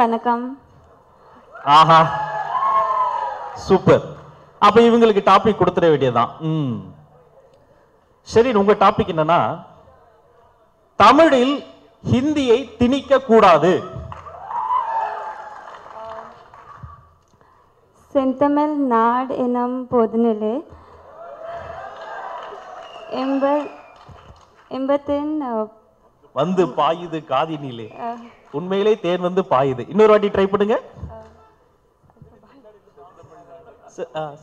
வணக்கம். ஆஹா சூப்பர். அப்ப இவங்களுக்கு டாபிக் கொடுத்துட வேண்டியதுதான். சரி, உங்க டாபிக் என்னன்னா தமிழில் ஹிந்தியை திணிக்க கூடாது. செந்தமிழ் நாடு எனும் போதினிலே எம்பத்தின் வந்து பாயுது காதினிலே, உண்மையிலே தேன் வந்து பாயுது. இன்னொரு வாட்டி ட்ரை பண்ணுங்க.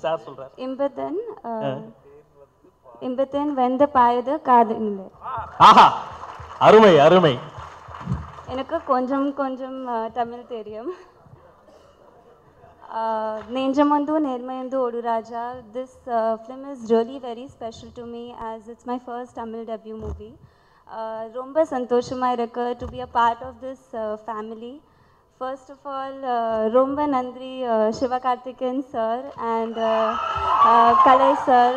சார் சொல்றார். எம்பத்தின் வந்து பாயுது காதினிலே. ஆஹா, அருமை அருமை. எனக்கு கொஞ்சம் கொஞ்சம் தமிழ் தெரியும். Nenjamandu Nermayandu Odu Raja. This film is really very special to me as it's my first Tamil debut movie. Romba santoshama irukku to be a part of this family. First of all, Romba Nandri Sivakarthikeyan sir and Kalai sir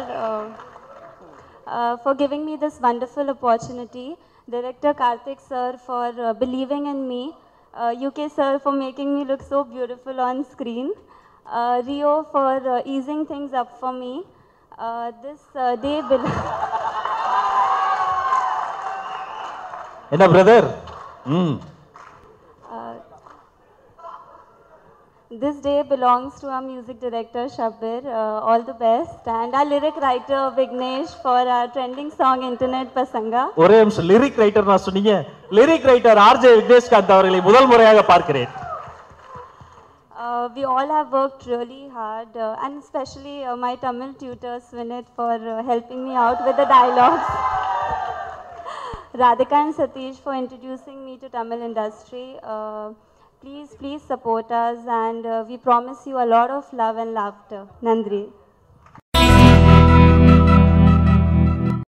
for giving me this wonderful opportunity. Director Karthik sir for believing in me. UK sir for making me look so beautiful on screen. Rio for easing things up for me. This day Enna brother? This day belongs to our music director Shabbir. All the best. And our lyric writer Vignesh for our trending song Internet Pasanga. ஒரே நிமிஷம், lyric writer நான் சொன்னீங்க. Lyric writer RJ Vigneshkanth அவர்களை முதல் முறையாக பார்க்கிறேன். We all have worked really hard and especially my Tamil tutor Svinit for helping me out with the dialogues. Radhika and Satish for introducing me to Tamil industry. Please support us and we promise you a lot of love and laughter. Nandri.